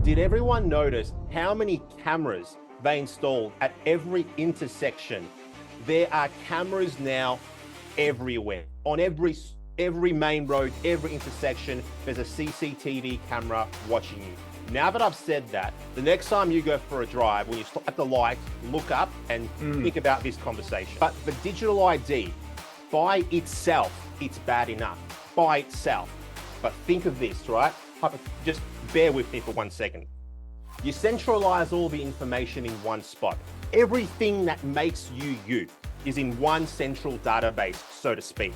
Did everyone notice how many cameras they installed at every intersection? There are cameras now everywhere. On every main road, every intersection, there's a CCTV camera watching you. Now that I've said that, the next time you go for a drive, when you stop at the light, look up and think about this conversation. But the digital ID, by itself, it's bad enough. By itself. But think of this, right? Just bear with me for 1 second. You centralize all the information in one spot. Everything that makes you you is in one central database, so to speak.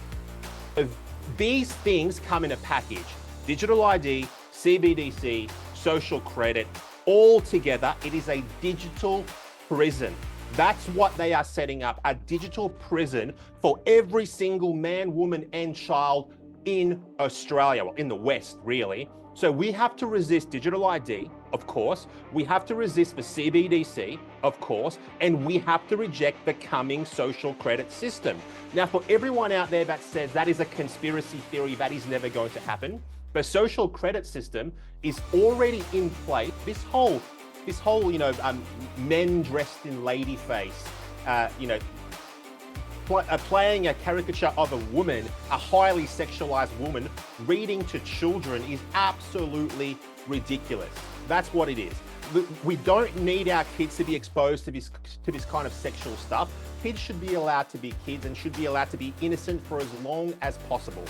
These things come in a package. Digital ID, CBDC, social credit, all together, it is a digital prison. That's what they are setting up, a digital prison for every single man, woman, and child in Australia, well, in the West, really. So we have to resist digital ID, of course. We have to resist the CBDC, of course, and we have to reject the coming social credit system. Now, for everyone out there that says that is a conspiracy theory, that is never going to happen, the social credit system is already in place. This whole, men dressed in lady face, playing a caricature of a woman, a highly sexualized woman, reading to children is absolutely ridiculous. That's what it is. We don't need our kids to be exposed to this kind of sexual stuff. Kids should be allowed to be kids and should be allowed to be innocent for as long as possible.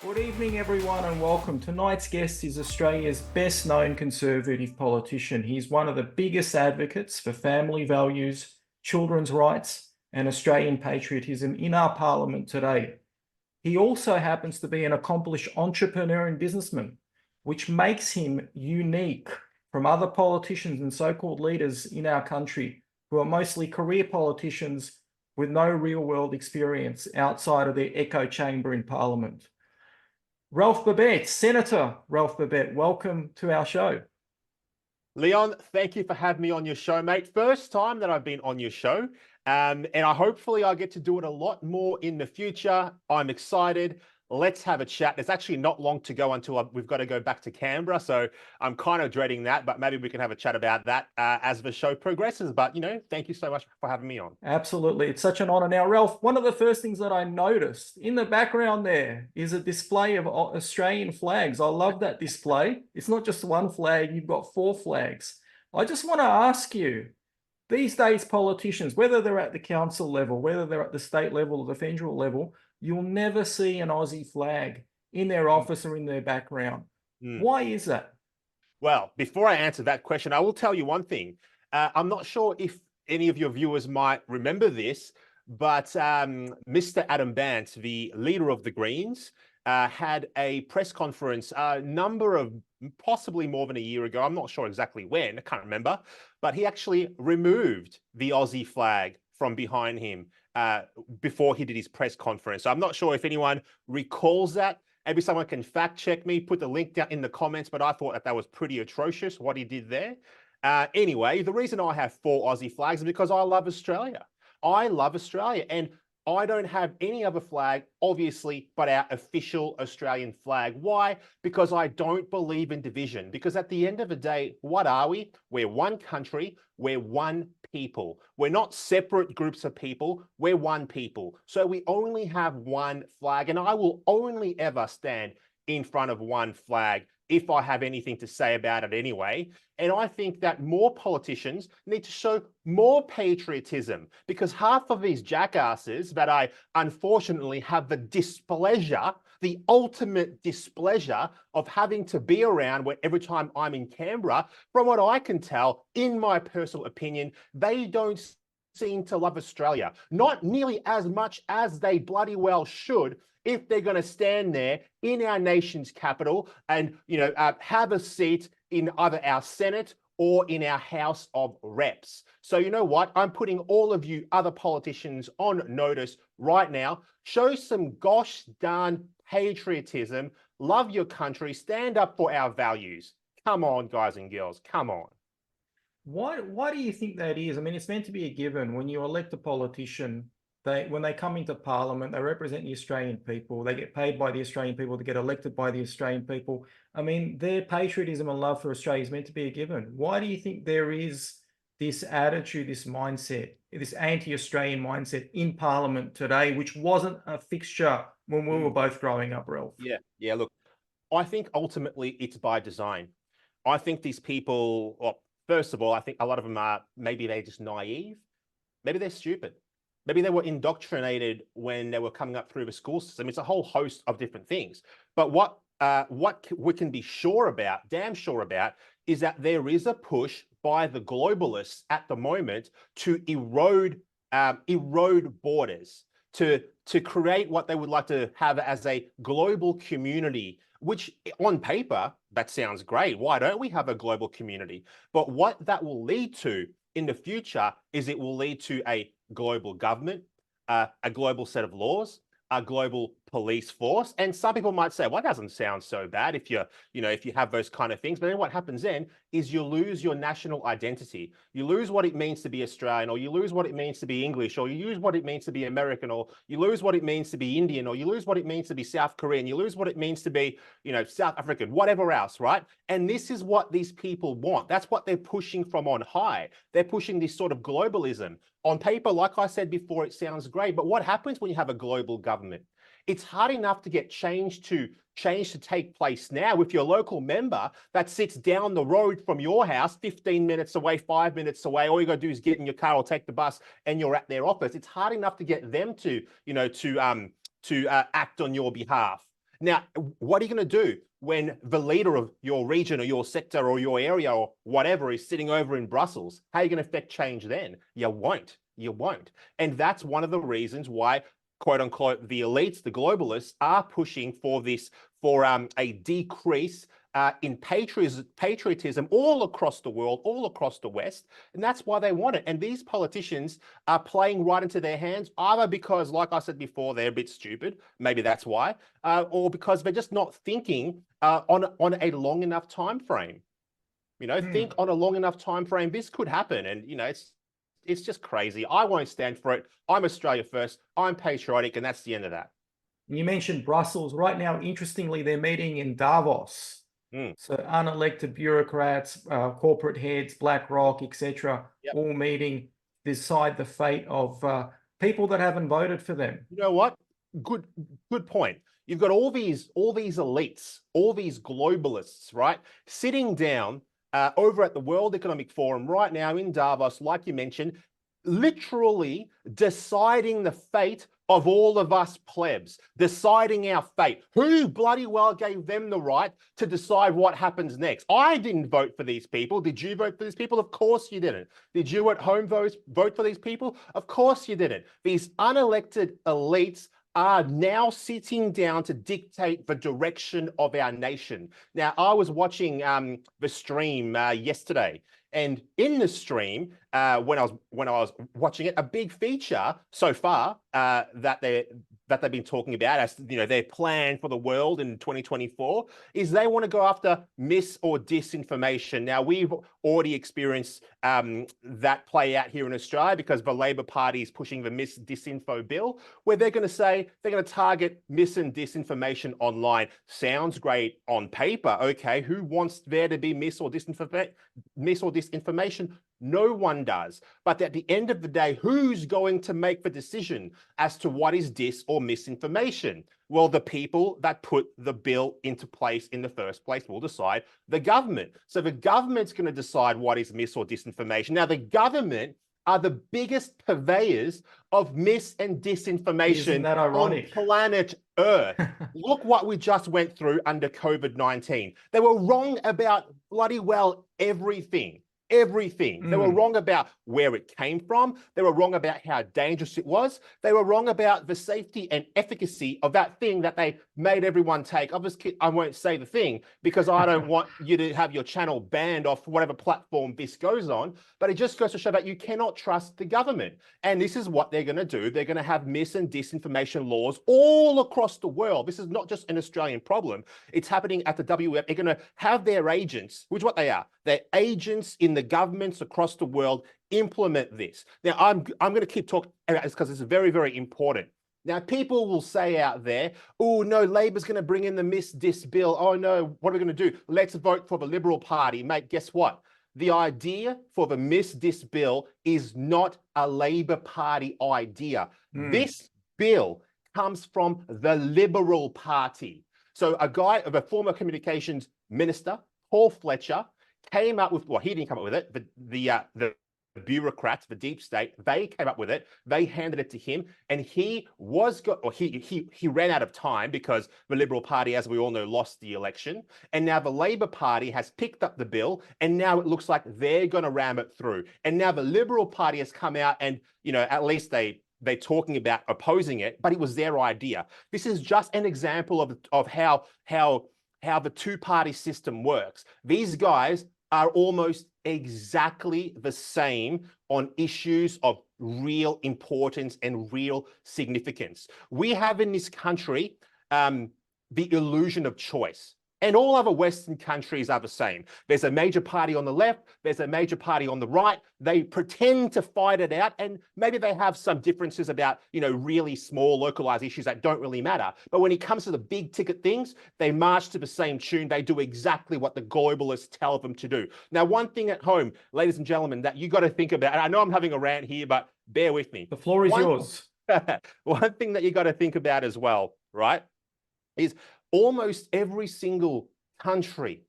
Good evening, everyone, and welcome. Tonight's guest is Australia's best-known Conservative politician. He's one of the biggest advocates for family values, children's rights, and Australian patriotism in our parliament today. He also happens to be an accomplished entrepreneur and businessman, which makes him unique from other politicians and so-called leaders in our country who are mostly career politicians with no real-world experience outside of their echo chamber in parliament. Ralph Babet, Senator Ralph Babet, welcome to our show. Leon, thank you for having me on your show, mate. First time that I've been on your show, and hopefully I'll get to do it a lot more in the future. I'm excited. Let's have a chat. There's actually not long to go until we've got to go back to Canberra, so I'm kind of dreading that, but maybe we can have a chat about that as the show progresses. But, thank you so much for having me on. Absolutely. It's such an honor. Now, Ralph, one of the first things that I noticed in the background there is a display of Australian flags. I love that display. It's not just one flag. You've got 4 flags. I just want to ask you, these days, politicians, whether they're at the council level, whether they're at the state level or the federal level, you'll never see an Aussie flag in their office or in their background. Why is that? Well, before I answer that question, I will tell you one thing. I'm not sure if any of your viewers might remember this, but Mr. Adam Bandt, the leader of the Greens, had a press conference a number of, possibly more than a year ago. I'm not sure exactly when, I can't remember, but he actually removed the Aussie flag from behind him before he did his press conference. So I'm not sure if anyone recalls that. Maybe someone can fact check me, put the link down in the comments, but I thought that was pretty atrocious what he did there. Anyway, the reason I have 4 Aussie flags is because I love Australia. I love Australia, and I don't have any other flag, obviously, but our official Australian flag. Why? Because I don't believe in division. Because at the end of the day, what are we? We're one country. We're one people. We're not separate groups of people. We're one people. So we only have one flag, and I will only ever stand in front of one flag if I have anything to say about it anyway. And I think that more politicians need to show more patriotism, because half of these jackasses that I unfortunately have the displeasure, the ultimate displeasure of having to be around every time I'm in Canberra, from what I can tell, in my personal opinion, they don't seem to love Australia. Not nearly as much as they bloody well should, if they're going to stand there in our nation's capital and, have a seat in either our Senate or in our House of Reps. So you know what? I'm putting all of you other politicians on notice right now. Show some gosh darn patriotism. Love your country. Stand up for our values. Come on, guys and girls. Come on. Why do you think that is? I mean, it's meant to be a given. When you elect a politician, when they come into parliament, they represent the Australian people. They get paid by the Australian people to get elected by the Australian people. I mean, their patriotism and love for Australia is meant to be a given. Why do you think there is this attitude, this mindset, this anti-Australian mindset in parliament today, which wasn't a fixture when we were both growing up, Ralph? Yeah. Look, I think ultimately it's by design. I think these people, well, first of all, I think a lot of them are, maybe they're just naive. Maybe they're stupid. Maybe they were indoctrinated when they were coming up through the school system. It's a whole host of different things. But what we can be sure about, damn sure about, is that there is a push by the globalists at the moment to erode borders, to create what they would like to have as a global community, which on paper, that sounds great. Why don't we have a global community? But what that will lead to in the future is it will lead to a global government, a global set of laws, a global police force. And some people might say, well, that doesn't sound so bad if if you have those kind of things. But then what happens then is you lose your national identity. You lose what it means to be Australian, or you lose what it means to be English, or you lose what it means to be American, or you lose what it means to be Indian, or you lose what it means to be South Korean, you lose what it means to be, South African, whatever else, right? And this is what these people want. That's what they're pushing from on high. They're pushing this sort of globalism. On paper, like I said before, it sounds great, but what happens when you have a global government? It's hard enough to get change to take place now with your local member that sits down the road from your house, 15 minutes away, 5 minutes away. All you got to do is get in your car or take the bus and you're at their office. It's hard enough to get them to act on your behalf. Now, what are you going to do when the leader of your region or your sector or your area or whatever is sitting over in Brussels? How are you going to affect change then? You won't. You won't. And that's one of the reasons why, quote unquote, the elites, the globalists, are pushing for a decrease in patriotism all across the world, all across the West. And that's why they want it. And these politicians are playing right into their hands, either because, like I said before, they're a bit stupid, maybe that's why, or because they're just not thinking on a long enough time frame. Think on a long enough time frame, this could happen. And, it's just crazy. I won't stand for it. I'm Australia first. I'm patriotic, and that's the end of that. You mentioned Brussels. Right now, interestingly, they're meeting in Davos. So unelected bureaucrats, corporate heads, BlackRock, etc., all meeting to decide the fate of people that haven't voted for them. You know what? Good point. You've got all these elites, all these globalists, right, sitting down over at the World Economic Forum right now in Davos, like you mentioned, literally deciding the fate of all of us plebs, deciding our fate. Who bloody well gave them the right to decide what happens next? I didn't vote for these people. Did you vote for these people? Of course you didn't. Did you at home vote for these people? Of course you didn't. These unelected elites are now sitting down to dictate the direction of our nation. Now, I was watching the stream yesterday, and in the stream, when I was watching it, a big feature so far that they've been talking about as their plan for the world in 2024 is they want to go after mis or disinformation. Now, we've already experienced that play out here in Australia because the Labor Party is pushing the mis-disinfo bill, where they're going to say they're going to target mis and disinformation online. Sounds great on paper. Okay, who wants there to be mis or disinformation? No one does. But at the end of the day, who's going to make the decision as to what is dis or misinformation? Well, the people that put the bill into place in the first place will decide, the government. So the government's going to decide what is mis or disinformation. Now, the government are the biggest purveyors of mis and disinformation on planet Earth. Look what we just went through under COVID-19. They were wrong about bloody well everything. Everything. They were wrong about where it came from. They were wrong about how dangerous it was. They were wrong about the safety and efficacy of that thing that they made everyone take. Obviously, I won't say the thing because I don't want you to have your channel banned off whatever platform this goes on. But it just goes to show that you cannot trust the government. And this is what they're going to do. They're going to have mis and disinformation laws all across the world. This is not just an Australian problem. It's happening at the WF. They're going to have their agents, which is what they are. They're agents in the governments across the world implement this. Now, I'm going to keep talking about this because it's very, very important. Now, people will say out there, oh, no, Labor's going to bring in the Miss-Dis bill. Oh, no, what are we going to do? Let's vote for the Liberal Party. Mate, guess what? The idea for the Miss-Dis bill is not a Labor Party idea. This bill comes from the Liberal Party. So a former communications minister, Paul Fletcher, came up with, well, he didn't come up with it, but the bureaucrats, the deep state, they came up with it. They handed it to him, and he ran out of time because the Liberal Party, as we all know, lost the election. And now the Labor Party has picked up the bill, and now it looks like they're going to ram it through. And now the Liberal Party has come out, and at least they're talking about opposing it, but it was their idea. This is just an example of how the two-party system works. These guys are almost exactly the same on issues of real importance and real significance. We have in this country the illusion of choice. And all other Western countries are the same. There's a major party on the left, there's a major party on the right. They pretend to fight it out, and maybe they have some differences about, really small localized issues that don't really matter. But when it comes to the big ticket things, they march to the same tune. They do exactly what the globalists tell them to do. Now, one thing at home, ladies and gentlemen, that you got to think about, and I know I'm having a rant here, but bear with me. The floor is yours. One thing that you got to think about as well, right, is almost every single country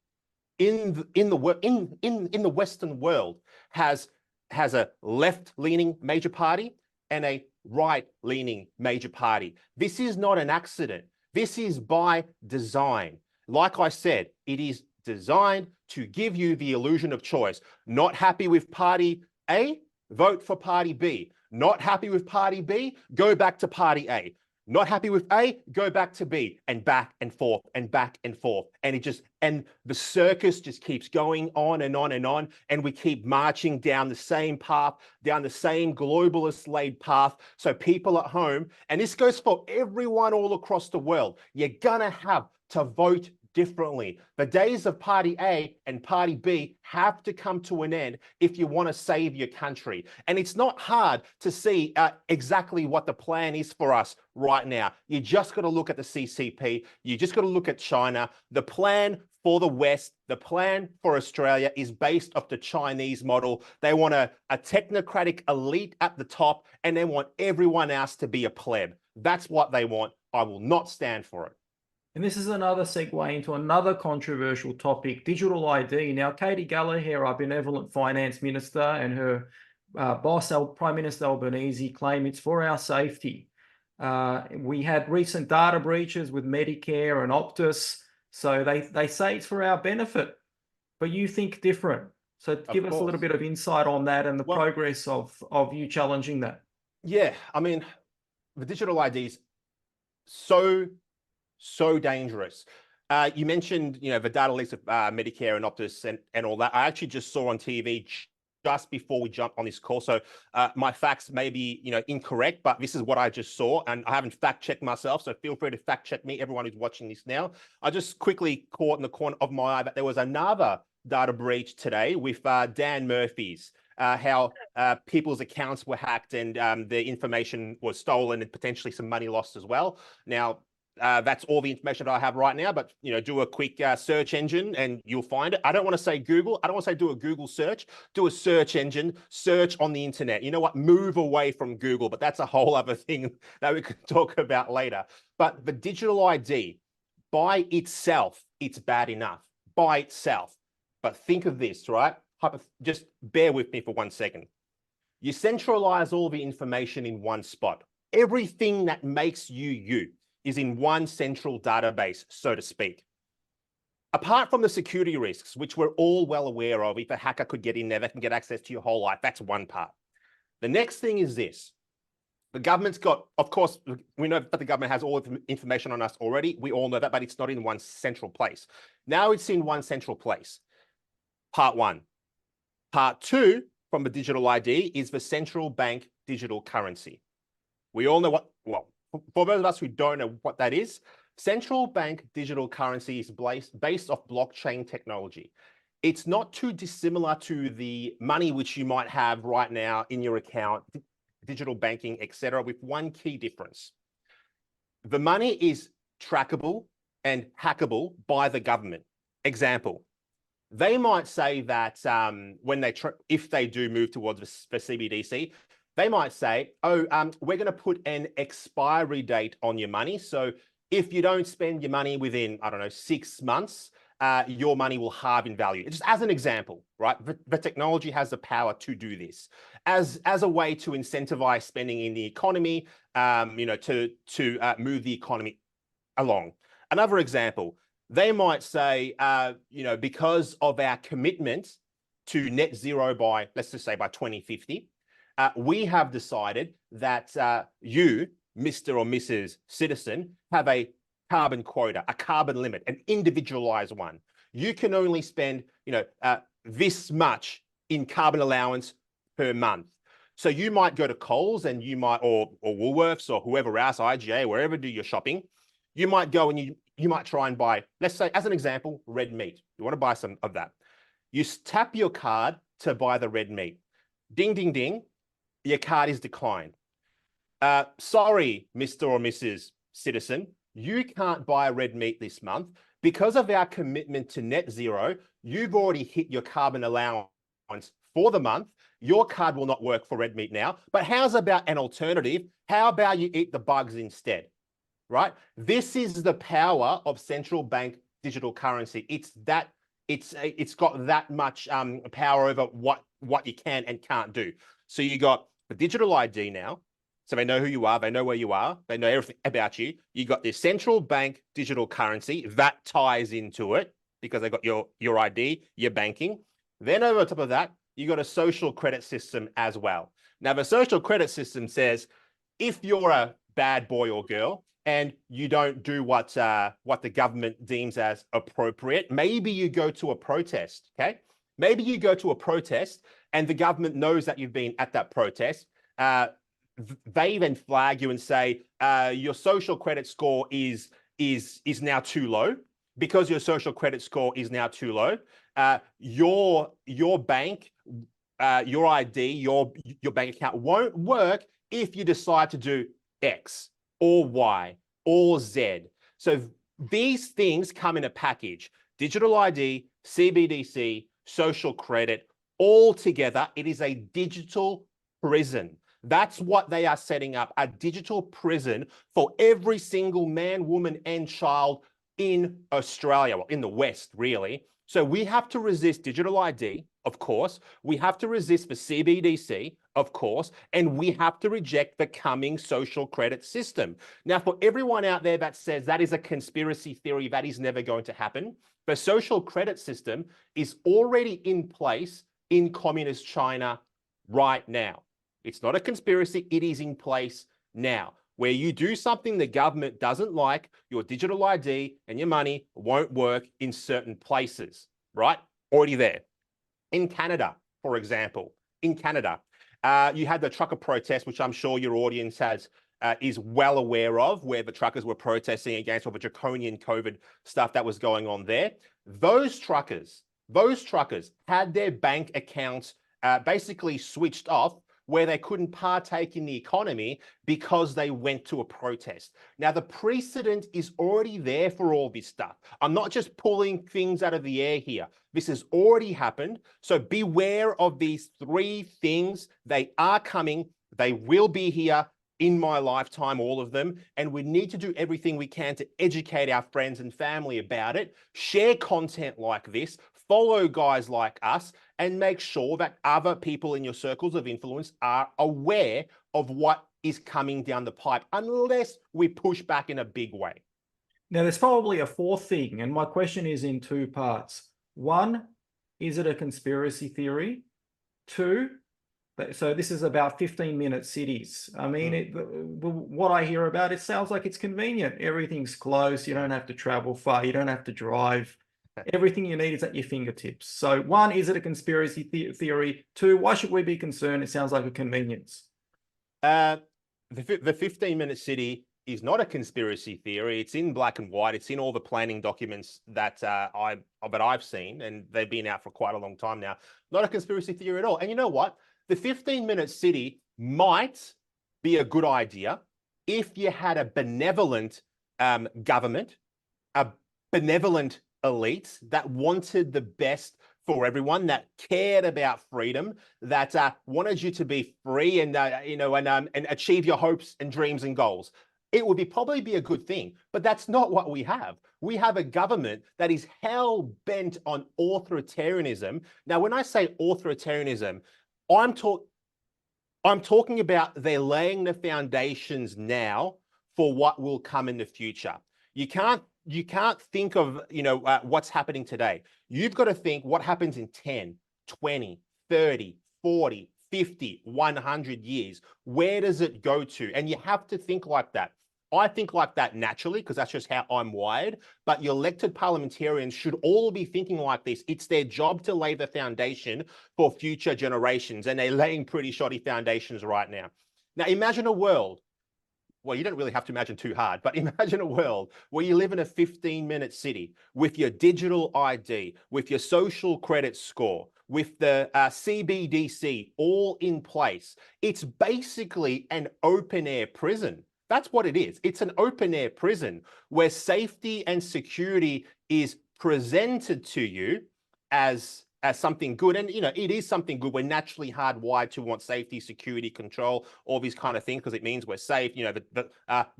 in the Western world has a left-leaning major party and a right-leaning major party. This is not an accident. This is by design. Like I said, it is designed to give you the illusion of choice. Not happy with party A? Vote for party B. Not happy with party B? Go back to party A. Not happy with A, go back to B, and back and forth and back and forth. And the circus just keeps going on and on and on. And we keep marching down the same path, down the same globalist laid path. So people at home, and this goes for everyone all across the world, you're gonna have to vote differently. The days of party A and party B have to come to an end if you want to save your country. And it's not hard to see exactly what the plan is for us right now. You just got to look at the CCP. You just got to look at China. The plan for the West, the plan for Australia is based off the Chinese model. They want a technocratic elite at the top, and they want everyone else to be a pleb. That's what they want. I will not stand for it. And this is another segue into another controversial topic, digital ID. Now, Katie Gallagher, our benevolent finance minister, and her boss, Prime Minister Albanese, claim it's for our safety. We had recent data breaches with Medicare and Optus, so they say it's for our benefit, but you think different. So give us a little bit of insight on that and the progress of you challenging that. Yeah, I mean, the digital ID is so dangerous. You mentioned, the data leaks of Medicare and Optus and all that. I actually just saw on TV just before we jump on this call. So my facts may be, incorrect, but this is what I just saw, and I haven't fact checked myself. So feel free to fact check me, everyone who's watching this now. I just quickly caught in the corner of my eye that there was another data breach today with Dan Murphy's, how people's accounts were hacked and their information was stolen and potentially some money lost as well. Now, that's all the information that I have right now, but do a quick search engine and you'll find it. I don't want to say Google. I don't want to say do a Google search. Do a search engine, search on the internet. You know what? Move away from Google, but that's a whole other thing that we could talk about later. But the digital ID by itself, it's bad enough by itself. But think of this, right? Just bear with me for 1 second. You centralize all the information in one spot. Everything that makes you is in one central database, so to speak. Apart from the security risks, which we're all well aware of, if a hacker could get in there, they can get access to your whole life. That's one part. The next thing is this. The government's got, of course, we know that the government has all of the information on us already. We all know that, but it's not in one central place. Now it's in one central place. Part one. Part two from the digital ID is the central bank digital currency. We all know what, well, for those of us who don't know what that is, central bank digital currency is based off blockchain technology. it's not too dissimilar to the money which you might have right now in your account, digital banking, etc., with one key difference. The money is trackable and hackable by the government. Example, they might say that if they do move towards the CBDC, they might say, oh, we're going to put an expiry date on your money. So if you don't spend your money within, I don't know, 6 months, your money will halve in value. Just as an example, right? The technology has the power to do this as a way to incentivize spending in the economy, to move the economy along. Another example, they might say, because of our commitment to net zero by, let's just say by 2050, we have decided that you, Mr. or Mrs. Citizen, have a carbon quota, a carbon limit, an individualized one. You can only spend, this much in carbon allowance per month. So you might go to Coles and you might, or Woolworths or whoever else, IGA, wherever do your shopping, you might go and you might try and buy, let's say, as an example, red meat. You want to buy some of that. You tap your card to buy the red meat. Ding, ding, ding. Your card is declined. Sorry, Mr. or Mrs. Citizen, you can't buy red meat this month. Because of our commitment to net zero, you've already hit your carbon allowance for the month. Your card will not work for red meat now. But how's about an alternative? How about you eat the bugs instead? Right? This is the power of central bank digital currency. It's got that much power over what you can and can't do. So you got the digital ID now. So they know who you are. They know where you are. They know everything about you. You got this central bank digital currency that ties into it because they got your ID, your banking. Then over top of that, you got a social credit system as well. Now, the social credit system says if you're a bad boy or girl and you don't do what the government deems as appropriate, maybe you go to a protest, okay? Maybe you go to a protest and the government knows that you've been at that protest. They then flag you and say, your social credit score is now too low. Because your social credit score is now too low, your bank, your ID, your bank account won't work if you decide to do X or Y or Z. So these things come in a package: digital ID, CBDC, social credit, all together. It is a digital prison. That's what they are setting up, a digital prison for every single man, woman, and child in Australia, well, in the West, really. So we have to resist digital ID, of course. We have to resist the CBDC, of course, and we have to reject the coming social credit system. Now, for everyone out there that says that is a conspiracy theory, that is never going to happen, the social credit system is already in place in communist China right now. It's not a conspiracy, it is in place now. Where you do something the government doesn't like, your digital ID and your money won't work in certain places, right? Already there. In Canada, for example, you had the trucker protest, which I'm sure your audience is well aware of, where the truckers were protesting against all the draconian COVID stuff that was going on there. Those truckers had their bank accounts basically switched off, where they couldn't partake in the economy because they went to a protest. Now, the precedent is already there for all this stuff. I'm not just pulling things out of the air here. This has already happened. So beware of these three things. They are coming. They will be here in my lifetime, all of them. And we need to do everything we can to educate our friends and family about it, share content like this, follow guys like us, and make sure that other people in your circles of influence are aware of what is coming down the pipe, unless we push back in a big way. Now, there's probably a fourth thing, and my question is in two parts. One, is it a conspiracy theory? Two, so this is about 15-minute cities. I mean, what I hear about, it sounds like it's convenient. Everything's close. You don't have to travel far. You don't have to drive. Everything you need is at your fingertips. So one, is it a conspiracy theory? Two, why should we be concerned? It sounds like a convenience. The 15-minute city is not a conspiracy theory. It's in black and white. It's in all the planning documents that I've seen, and they've been out for quite a long time now. Not a conspiracy theory at all. And you know what? The 15-minute city might be a good idea if you had a benevolent government, a benevolent elite that wanted the best for everyone, that cared about freedom, that wanted you to be free and and achieve your hopes and dreams and goals. It would probably be a good thing, but that's not what we have. We have a government that is hell bent on authoritarianism. Now, when I say authoritarianism, I'm talking about they're laying the foundations now for what will come in the future. You can't think of what's happening today. You've got to think what happens in 10, 20, 30, 40, 50, 100 years. Where does it go to? And you have to think like that. I think like that naturally because that's just how I'm wired. But your elected parliamentarians should all be thinking like this. It's their job to lay the foundation for future generations, and they're laying pretty shoddy foundations right now. Now, imagine a world. Well, you don't really have to imagine too hard, but imagine a world where you live in a 15-minute city with your digital ID, with your social credit score, with the CBDC all in place. It's basically an open-air prison. That's what it is. It's an open-air prison where safety and security is presented to you as something good. And, it is something good. We're naturally hardwired to want safety, security, control, all these kind of things, because it means we're safe. The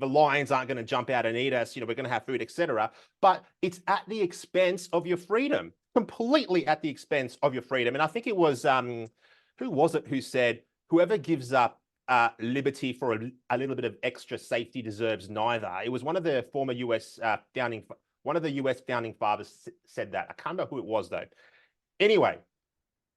lions aren't going to jump out and eat us. We're going to have food, etc. But it's at the expense of your freedom, completely at the expense of your freedom. And I think it was, who was it who said, whoever gives up liberty for a little bit of extra safety deserves neither. It was one of the former US founding fathers said that. I can't remember who it was though. Anyway,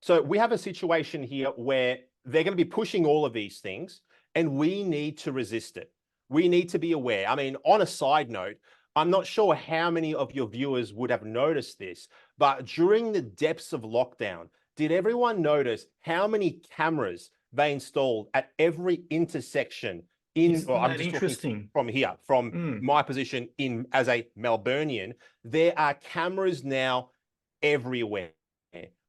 so we have a situation here where they're going to be pushing all of these things, and we need to resist it. We need to be aware. I mean, on a side note, I'm not sure how many of your viewers would have noticed this, but during the depths of lockdown, did everyone notice how many cameras they installed at every intersection I'm just interesting. From here, from my position as a Melburnian, there are cameras now everywhere.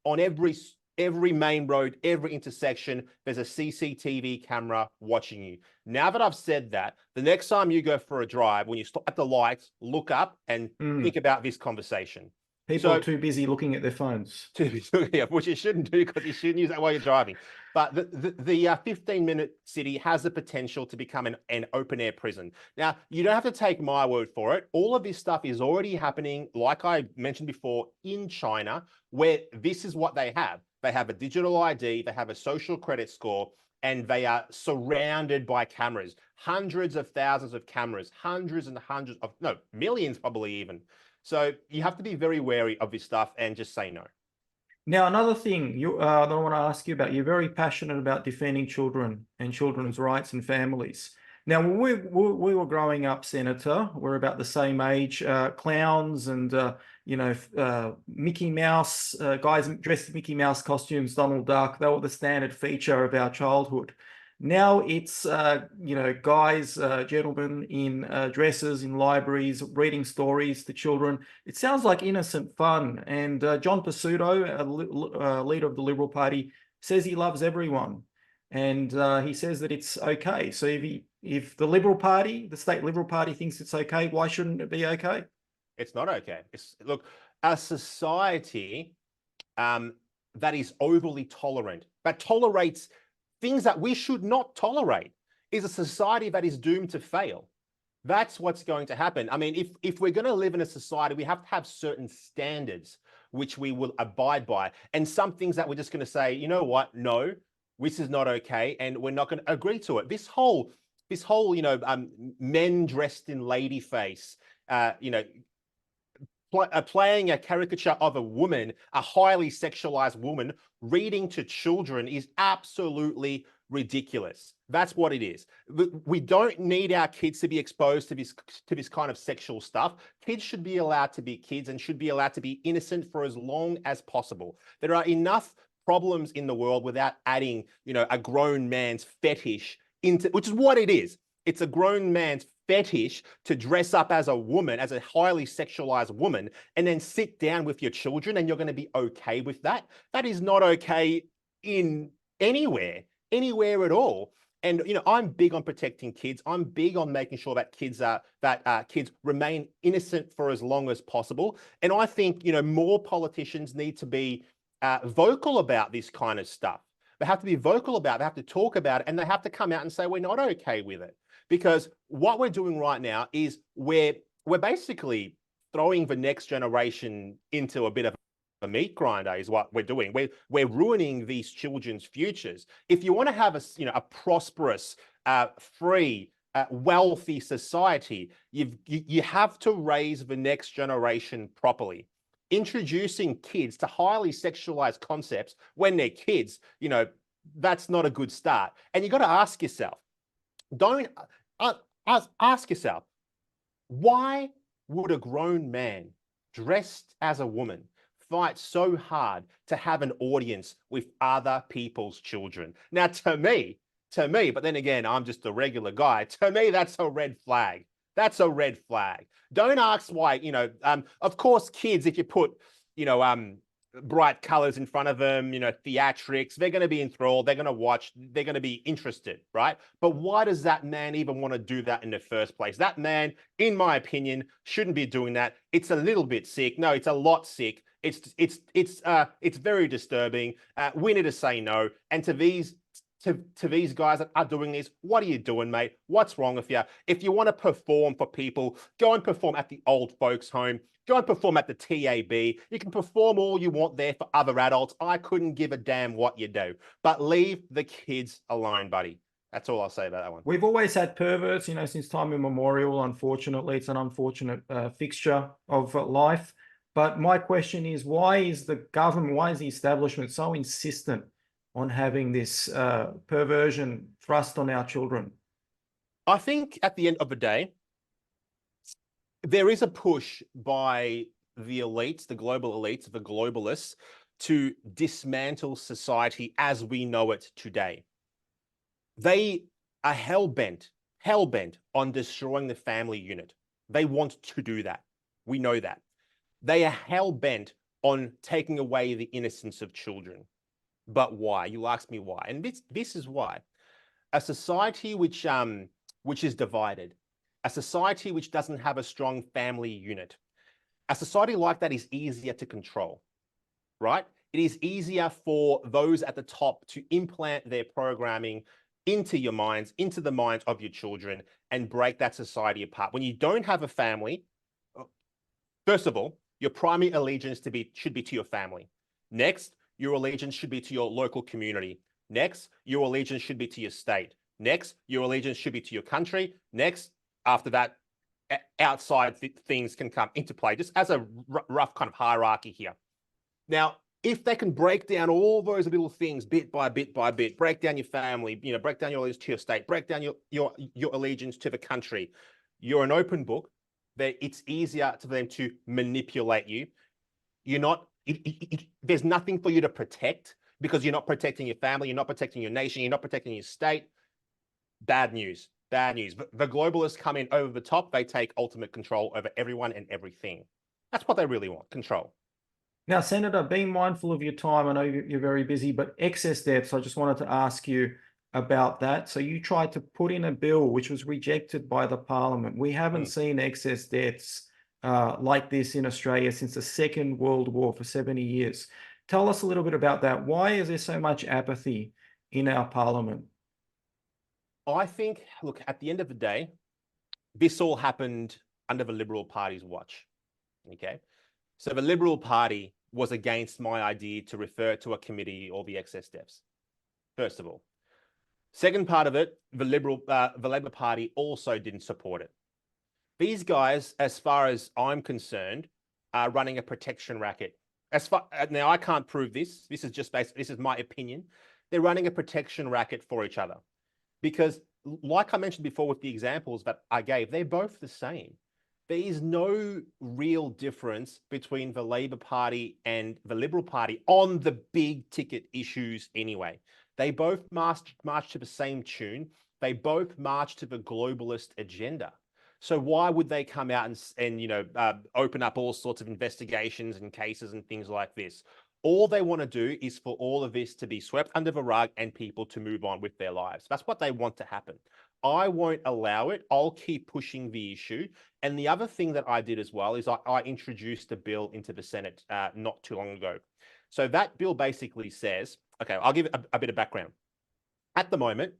On every main road, every intersection, there's a CCTV camera watching you. Now that I've said that, the next time you go for a drive, when you stop at the lights, look up and think about this conversation. People are too busy looking at their phones. Which you shouldn't do, because you shouldn't use that while you're driving. But the 15-minute city has the potential to become an open-air prison. Now, you don't have to take my word for it. All of this stuff is already happening, like I mentioned before, in China, where this is what they have. They have a digital ID, they have a social credit score, and they are surrounded by cameras. Hundreds of thousands of cameras, hundreds and hundreds of, no, millions probably even. So you have to be very wary of this stuff and just say no. Now, another thing that I want to ask you about, you're very passionate about defending children and children's rights and families. Now, when we were growing up, Senator, we're about the same age, clowns and, Mickey Mouse, guys dressed in Mickey Mouse costumes, Donald Duck, they were the standard feature of our childhood. Now it's, guys, gentlemen in dresses in libraries, reading stories to children. It sounds like innocent fun. And John Pizzuto, leader of the Liberal Party, says he loves everyone. And he says that it's okay. So if the Liberal Party, the state Liberal Party thinks it's okay, why shouldn't it be okay? It's not okay. Look, a society that is overly tolerant, but tolerates things that we should not tolerate, is a society that is doomed to fail. That's what's going to happen. I mean, if we're going to live in a society, we have to have certain standards which we will abide by, and some things that we're just going to say, you know what, no, this is not okay, and we're not going to agree to it. This whole men dressed in lady face, playing a caricature of a woman, a highly sexualized woman, reading to children is absolutely ridiculous. That's what it is. We don't need our kids to be exposed to this kind of sexual stuff. Kids should be allowed to be kids and should be allowed to be innocent for as long as possible. There are enough problems in the world without adding, a grown man's fetish into, which is what it is. It's a grown man's fetish to dress up as a woman, as a highly sexualized woman, and then sit down with your children and you're going to be okay with that. That is not okay in anywhere at all. And I'm big on protecting kids. I'm big on making sure that kids remain innocent for as long as possible. And I think more politicians need to be vocal about this kind of stuff. They have to be vocal about it. They have to talk about it, and they have to come out and say we're not okay with it. Because what we're doing right now is we're basically throwing the next generation into a bit of a meat grinder is what we're doing. We're ruining these children's futures. If you want to have a prosperous, free, wealthy society, you have to raise the next generation properly. Introducing kids to highly sexualized concepts when they're kids, that's not a good start. And you got to ask yourself, ask yourself, why would a grown man dressed as a woman fight so hard to have an audience with other people's children? Now, to me, but then again, I'm just a regular guy. To me, that's a red flag. That's a red flag. Don't ask why, of course, kids, if you put, bright colors in front of them, theatrics, they're going to be enthralled, they're going to watch, they're going to be interested, right? But why does that man even want to do that in the first place? That man, in my opinion, shouldn't be doing that. It's a little bit sick. No, it's a lot sick. It's very disturbing. We need to say no. And to these guys that are doing this, what are you doing, mate? What's wrong with you? If you want to perform for people, go and perform at the old folks' home. Go and perform at the TAB. You can perform all you want there for other adults. I couldn't give a damn what you do. But leave the kids alone, buddy. That's all I'll say about that one. We've always had perverts, since time immemorial. Unfortunately, it's an unfortunate fixture of life. But my question is, why is the government, why is the establishment so insistent on having this perversion thrust on our children? I think at the end of the day, there is a push by the elites, the global elites, the globalists, to dismantle society as we know it today. They are hell-bent on destroying the family unit. They want to do that. We know that. They are hell-bent on taking away the innocence of children. But why? You'll ask me why. And this is why. A society which is divided, a society which doesn't have a strong family unit, a society like that is easier to control, right? It is easier for those at the top to implant their programming into your minds, into the minds of your children, and break that society apart. When you don't have a family, first of all, your primary allegiance should be to your family. Next, your allegiance should be to your local community. Next, your allegiance should be to your state. Next, your allegiance should be to your country. Next, after that, outside things can come into play, just as a rough kind of hierarchy here. Now, if they can break down all those little things bit by bit by bit, break down your family, break down your allegiance to your state, break down your allegiance to the country, you're an open book. That it's easier for them to manipulate you. You're not. There's nothing for you to protect because you're not protecting your family, you're not protecting your nation, you're not protecting your state. Bad news. Bad news. The globalists come in over the top. They take ultimate control over everyone and everything. That's what they really want, control. Now, Senator, being mindful of your time, I know you're very busy, but excess deaths, I just wanted to ask you about that. So you tried to put in a bill which was rejected by the Parliament. We haven't seen excess deaths like this in Australia since the Second World War for 70 years. Tell us a little bit about that. Why is there so much apathy in our Parliament? I think, look, at the end of the day, this all happened under the Liberal Party's watch, okay? So the Liberal Party was against my idea to refer to a committee all the excess deaths, first of all. Second part of it, the Labor Party also didn't support it. These guys, as far as I'm concerned, are running a protection racket. Now, I can't prove this. This is my opinion. They're running a protection racket for each other. Because, like I mentioned before with the examples that I gave, they're both the same. There is no real difference between the Labor Party and the Liberal Party on the big ticket issues anyway. They both march to the same tune. They both march to the globalist agenda. So why would they come out and open up all sorts of investigations and cases and things like this? All they want to do is for all of this to be swept under the rug and people to move on with their lives. That's what they want to happen. I won't allow it. I'll keep pushing the issue. And the other thing that I did as well is I introduced a bill into the Senate not too long ago. So that bill basically says, okay, I'll give a bit of background. At the moment,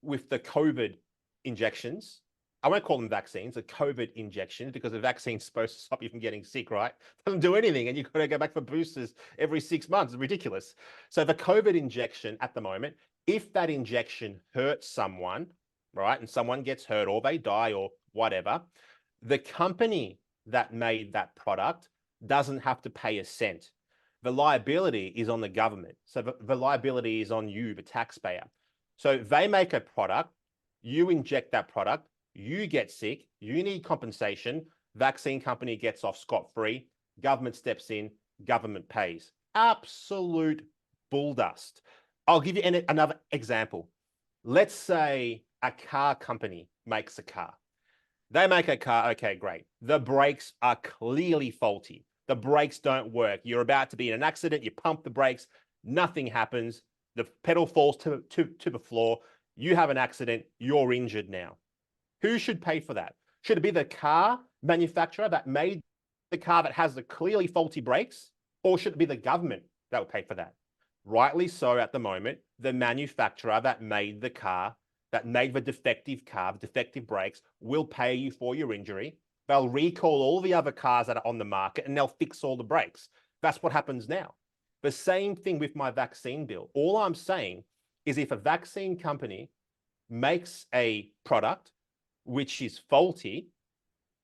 with the COVID injections, I won't call them vaccines, the COVID injections, because the vaccine's supposed to stop you from getting sick, right? Doesn't do anything, and you've got to go back for boosters every 6 months. It's ridiculous. So the COVID injection at the moment, if that injection hurts someone, right, and someone gets hurt or they die or whatever, the company that made that product doesn't have to pay a cent. The liability is on the government. So the liability is on you, the taxpayer. So they make a product, you inject that product, you get sick, you need compensation, vaccine company gets off scot-free, government steps in, government pays. Absolute bull dust. I'll give you another example. Let's say a car company makes a car. They make a car, okay, great. The brakes are clearly faulty. The brakes don't work. You're about to be in an accident, you pump the brakes, nothing happens, the pedal falls to the floor, you have an accident, you're injured now. Who should pay for that? Should it be the car manufacturer that made the car that has the clearly faulty brakes? Or should it be the government that will pay for that? Rightly so at the moment, the manufacturer that made the car, that made the defective car, the defective brakes, will pay you for your injury. They'll recall all the other cars that are on the market and they'll fix all the brakes. That's what happens now. The same thing with my vaccine bill. All I'm saying is if a vaccine company makes a product which is faulty,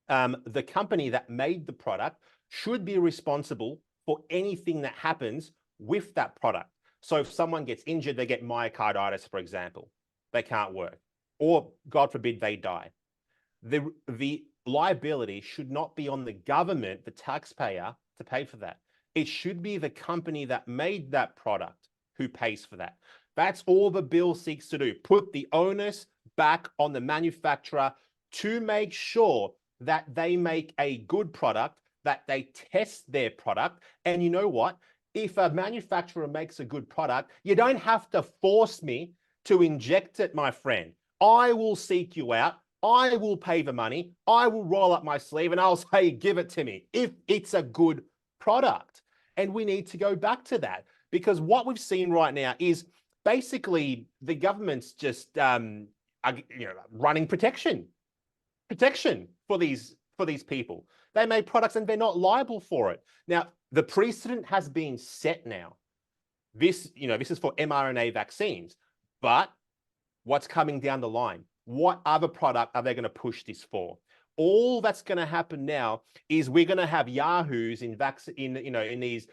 the company that made the product should be responsible for anything that happens with that product. So if someone gets injured, they get myocarditis, for example, they can't work, or God forbid they die. The liability should not be on the government, the taxpayer, to pay for that. It should be the company that made that product who pays for that. That's all the bill seeks to do. Put the onus back on the manufacturer to make sure that they make a good product, that they test their product. And you know what? If a manufacturer makes a good product, you don't have to force me to inject it, my friend. I will seek you out. I will pay the money. I will roll up my sleeve and I'll say, give it to me if it's a good product. And we need to go back to that, because what we've seen right now is basically the government's just running protection for these people. They made products and they're not liable for it. Now, the precedent has been set now. This is for mRNA vaccines, but what's coming down the line? What other product are they going to push this for? All that's going to happen now is we're going to have yahoos in these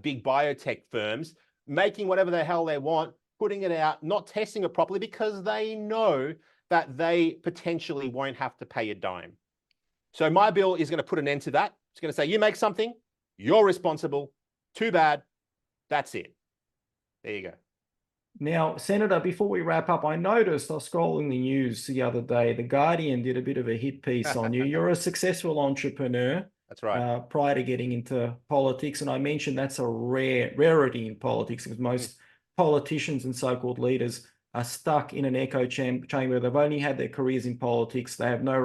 big biotech firms making whatever the hell they want, putting it out, not testing it properly because they know that they potentially won't have to pay a dime. So my bill is going to put an end to that. It's going to say, you make something, you're responsible. Too bad. That's it. There you go. Now, Senator, before we wrap up, I noticed I was scrolling the news the other day. The Guardian did a bit of a hit piece on you. You're a successful entrepreneur. That's right. Prior to getting into politics. And I mentioned that's a rarity in politics, because most politicians and so-called leaders are stuck in an echo chamber. They've only had their careers in politics. They have no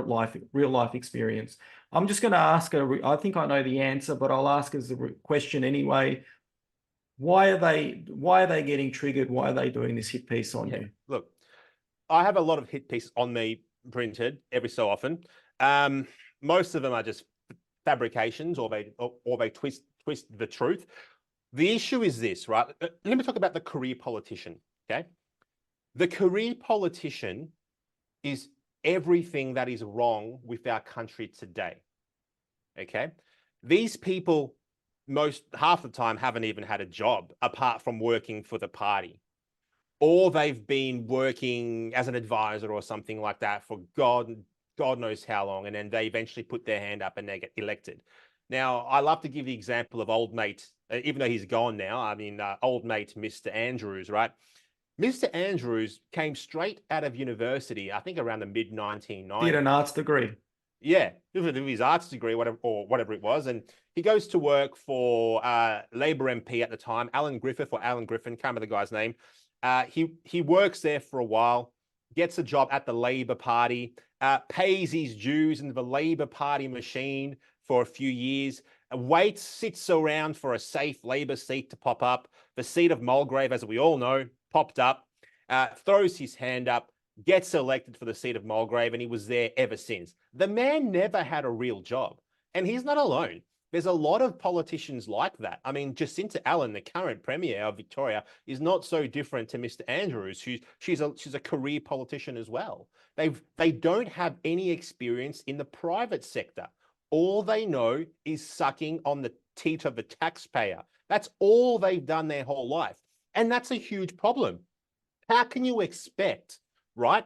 real life experience. I'm just going to ask I think I know the answer, but I'll ask as a question anyway. Why are they getting triggered? Why are they doing this hit piece on you? Look, I have a lot of hit pieces on me printed every so often. Most of them are just fabrications, or they twist the truth. The issue is this, right? Let me talk about the career politician, okay? The career politician is everything that is wrong with our country today, okay? These people, half the time, haven't even had a job apart from working for the party, or they've been working as an advisor or something like that for God knows how long, and then they eventually put their hand up and they get elected. Now, I love to give the example of old mate, even though he's gone now. I mean, old mate Mr. Andrews, right? Mr. Andrews came straight out of university, I think around the mid Did 1990s. an arts degree. Yeah, with his arts degree, whatever it was, and he goes to work for Labor MP at the time, Alan Griffith or Alan Griffin, can't remember the guy's name. He works there for a while, gets a job at the Labor Party, pays his dues in the Labor Party machine for a few years, waits, sits around for a safe Labor seat to pop up. The seat of Mulgrave, as we all know, popped up, throws his hand up, gets elected for the seat of Mulgrave, and he was there ever since. The man never had a real job, and he's not alone. There's a lot of politicians like that. I mean, Jacinta Allen, the current Premier of Victoria, is not so different to Mr. Andrews, she's a career politician as well. They don't have any experience in the private sector. All they know is sucking on the teat of the taxpayer. That's all they've done their whole life. And that's a huge problem. How can you expect, right,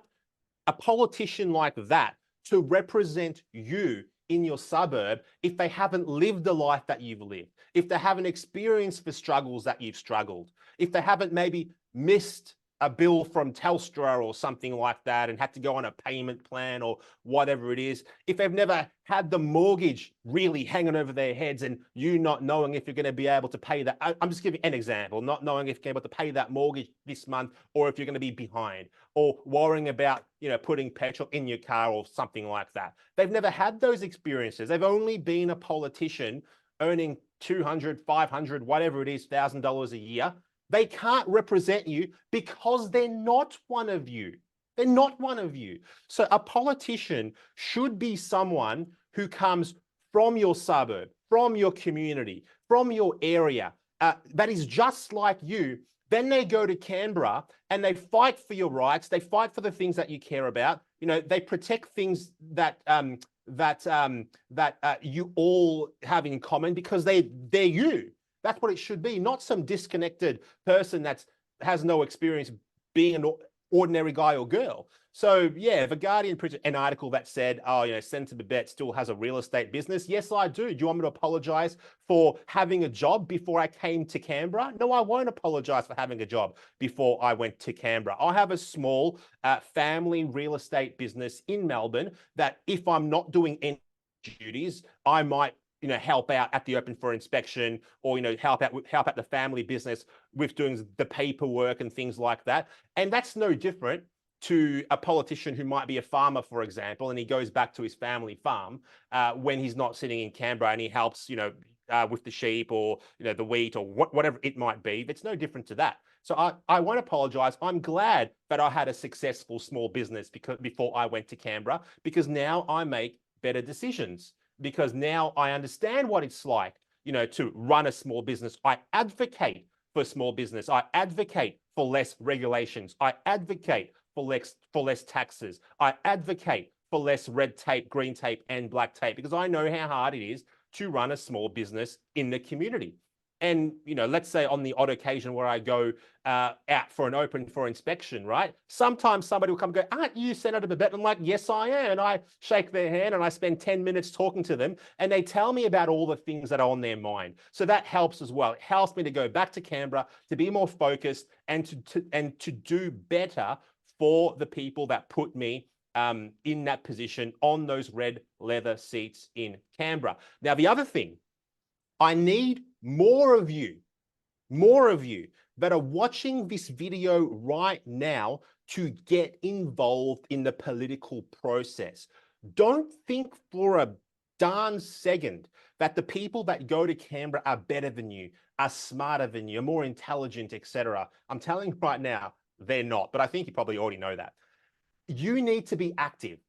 a politician like that to represent you in your suburb if they haven't lived the life that you've lived, if they haven't experienced the struggles that you've struggled, if they haven't maybe missed a bill from Telstra or something like that and had to go on a payment plan or whatever it is, if they've never had the mortgage really hanging over their heads and you not knowing if you're going to be able to pay that. I'm just giving an example, not knowing if you're able to pay that mortgage this month or if you're going to be behind, or worrying about, putting petrol in your car or something like that. They've never had those experiences. They've only been a politician earning $200, $500, whatever it is, $1,000 a year. They can't represent you because they're not one of you. They're not one of you. So a politician should be someone who comes from your suburb, from your community, from your area, that is just like you. Then they go to Canberra and they fight for your rights. They fight for the things that you care about. They protect things that you all have in common because they're you. That's what it should be, not some disconnected person that has no experience being an ordinary guy or girl. So yeah, The Guardian printed an article that said, Senator Babet still has a real estate business. Yes, I do. Do you want me to apologize for having a job before I came to Canberra? No, I won't apologize for having a job before I went to Canberra. I have a small family real estate business in Melbourne that if I'm not doing any duties, I might help out at the open for inspection, or help out the family business with doing the paperwork and things like that. And that's no different to a politician who might be a farmer, for example, and he goes back to his family farm when he's not sitting in Canberra, and he helps with the sheep or the wheat or whatever it might be. It's no different to that. So I won't apologize. I'm glad that I had a successful small business before I went to Canberra, because now I make better decisions. Because now I understand what it's like, to run a small business. I advocate for small business. I advocate for less regulations. I advocate for less taxes. I advocate for less red tape, green tape, and black tape, because I know how hard it is to run a small business in the community. And, let's say on the odd occasion where I go out for an open for inspection, right? Sometimes somebody will come and go, "Aren't you Senator Babet?" And I'm like, "Yes, I am." And I shake their hand and I spend 10 minutes talking to them, and they tell me about all the things that are on their mind. So that helps as well. It helps me to go back to Canberra, to be more focused and to do better for the people that put me in that position on those red leather seats in Canberra. Now, the other thing, I need more of you that are watching this video right now to get involved in the political process. Don't think for a darn second that the people that go to Canberra are better than you, are smarter than you, are more intelligent, etc. I'm telling you right now, they're not, but I think you probably already know that. You need to be active.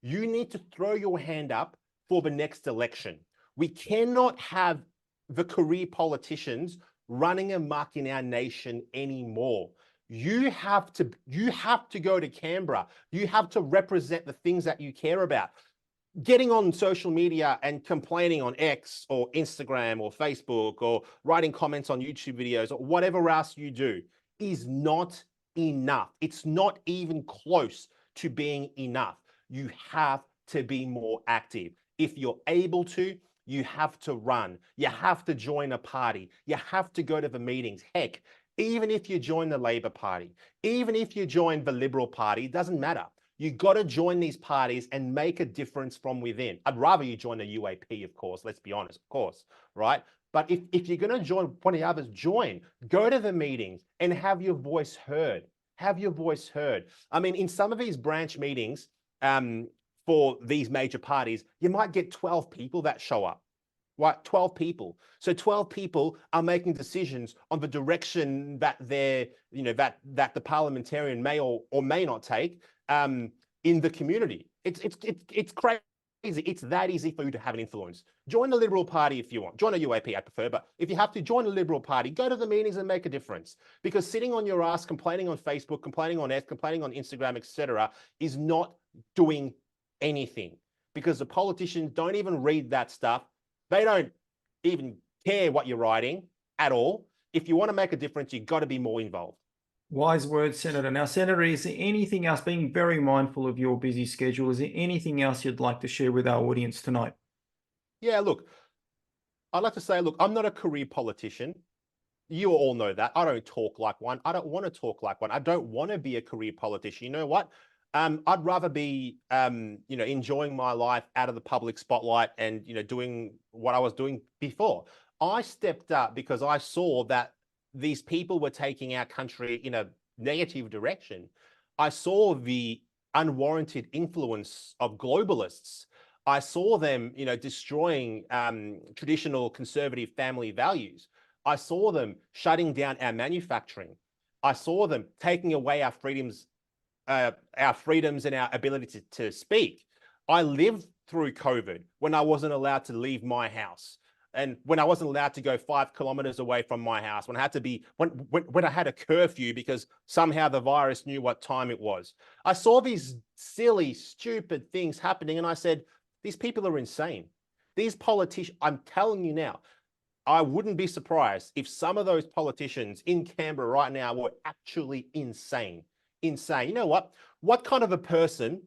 You need to throw your hand up for the next election. We cannot have the career politicians running amok in our nation anymore. You have to go to Canberra. You have to represent the things that you care about. Getting on social media and complaining on X or Instagram or Facebook or writing comments on YouTube videos or whatever else you do is not enough. It's not even close to being enough. You have to be more active. If you're able to, you have to run. You have to join a party. You have to go to the meetings. Heck, even if you join the Labor Party, even if you join the Liberal Party, it doesn't matter. You got to join these parties and make a difference from within. I'd rather you join the UAP, of course, let's be honest, of course, right? But if you're going to join one of the others, join. Go to the meetings and have your voice heard. Have your voice heard. I mean, in some of these branch meetings for these major parties, you might get 12 people that show up. Right, 12 people. So 12 people are making decisions on the direction that they're, that the parliamentarian may or may not take in the community. It's crazy. It's that easy for you to have an influence. Join the Liberal Party if you want. Join a UAP, I prefer. But if you have to join the Liberal Party, go to the meetings and make a difference. Because sitting on your ass, complaining on Facebook, complaining on X, complaining on Instagram, etc., is not doing anything. Because the politicians don't even read that stuff. They don't even care what you're writing at all. If you want to make a difference, you've got to be more involved. Wise words, Senator. Now, Senator, is there anything else, being very mindful of your busy schedule, is there anything else you'd like to share with our audience tonight? Yeah, look, I'd like to say, look, I'm not a career politician. You all know that. I don't talk like one. I don't want to talk like one. I don't want to be a career politician. You know what? I'd rather be, enjoying my life out of the public spotlight and, doing what I was doing before. I stepped up because I saw that these people were taking our country in a negative direction. I saw the unwarranted influence of globalists. I saw them, destroying traditional conservative family values. I saw them shutting down our manufacturing. I saw them taking away our freedoms and our ability to speak. I lived through COVID when I wasn't allowed to leave my house, and when I wasn't allowed to go 5 kilometers away from my house, when I had to be, when I had a curfew because somehow the virus knew what time it was. I saw these silly, stupid things happening, and I said, these people are insane. These politicians, I'm telling you now, I wouldn't be surprised if some of those politicians in Canberra right now were actually insane. Insane. You know what? What kind of a person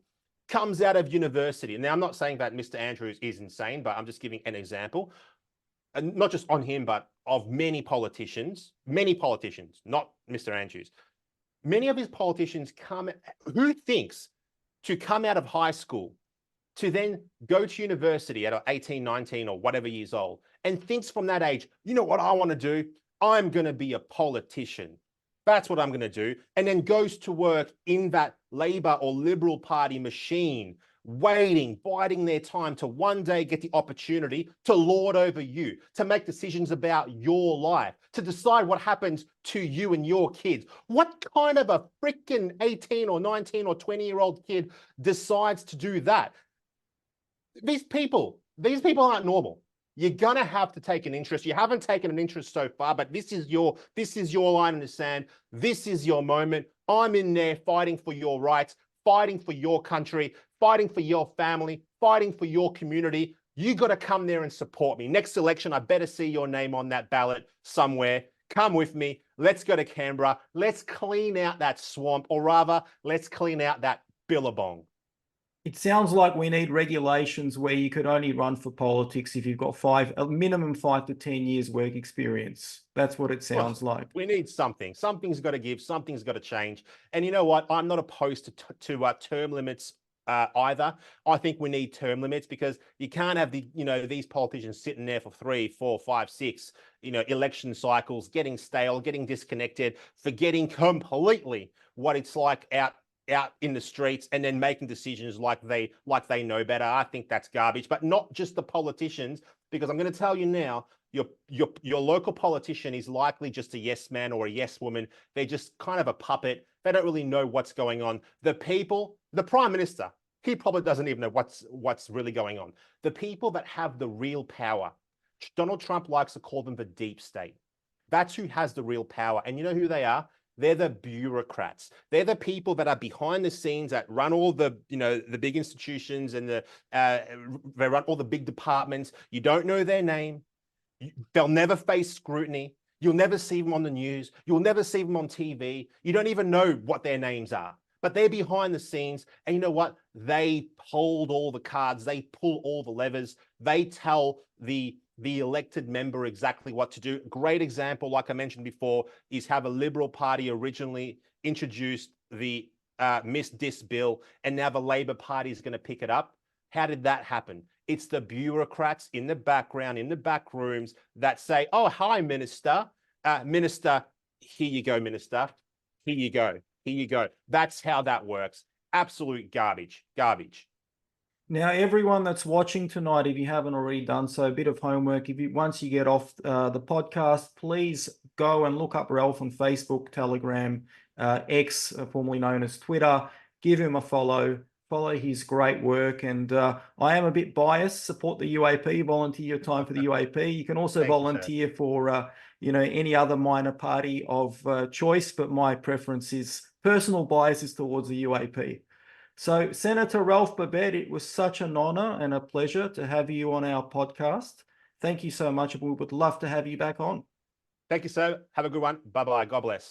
comes out of university? Now, I'm not saying that Mr. Andrews is insane, but I'm just giving an example. And not just on him, but of many politicians, not Mr. Andrews. Many of his politicians who thinks to come out of high school, to then go to university at 18, 19 or whatever years old, and thinks from that age, you know what I want to do? I'm going to be a politician. That's what I'm going to do. And then goes to work in that Labor or Liberal Party machine, waiting, biding their time to one day get the opportunity to lord over you, to make decisions about your life, to decide what happens to you and your kids. What kind of a freaking 18 or 19 or 20-year-old kid decides to do that? These people aren't normal. You're gonna have to take an interest. You haven't taken an interest so far, but this is your line in the sand. This is your moment. I'm in there fighting for your rights, fighting for your country, fighting for your family, fighting for your community. You got to come there and support me. Next election, I better see your name on that ballot somewhere. Come with me. Let's go to Canberra. Let's clean out that swamp, or rather, let's clean out that billabong. It sounds like we need regulations where you could only run for politics if you've got a minimum 5 to 10 years work experience. That's what it sounds like. We need something. Something's got to give. Something's got to change. And you know what? I'm not opposed to term limits either. I think we need term limits because you can't have these politicians sitting there for 3, 4, 5, 6, election cycles, getting stale, getting disconnected, forgetting completely what it's like out in the streets, and then making decisions like they know better. I think that's garbage. But not just the politicians, because I'm going to tell you now, your local politician is likely just a yes man or a yes woman. They're just kind of a puppet. They don't really know what's going on. The people, the Prime Minister, he probably doesn't even know what's really going on. The people that have the real power, Donald Trump likes to call them the deep state. That's who has the real power. And you know who they are? They're the bureaucrats. They're the people that are behind the scenes that run all the big institutions and they run all the big departments. You don't know their name. They'll never face scrutiny. You'll never see them on the news. You'll never see them on TV. You don't even know what their names are, but they're behind the scenes. And you know what? They hold all the cards. They pull all the levers. They tell the the elected member exactly what to do. Great example, like I mentioned before, is how the Liberal Party originally introduced the Miss Dis bill, and now the Labor Party is going to pick it up. How did that happen? It's the bureaucrats in the background, in the back rooms that say, oh, hi, Minister. Minister, here you go, Minister. Here you go. Here you go. That's how that works. Absolute garbage. Garbage. Now, everyone that's watching tonight, if you haven't already done so, a bit of homework. Once you get off the podcast, please go and look up Ralph on Facebook, Telegram, X, formerly known as Twitter. Give him a follow. Follow his great work. And I am a bit biased. Support the UAP. Volunteer your time for the UAP. You can also volunteer for any other minor party of choice, but my preference is personal bias is towards the UAP. So, Senator Ralph Babet, it was such an honor and a pleasure to have you on our podcast. Thank you so much. We would love to have you back on. Thank you, sir. Have a good one. Bye-bye. God bless.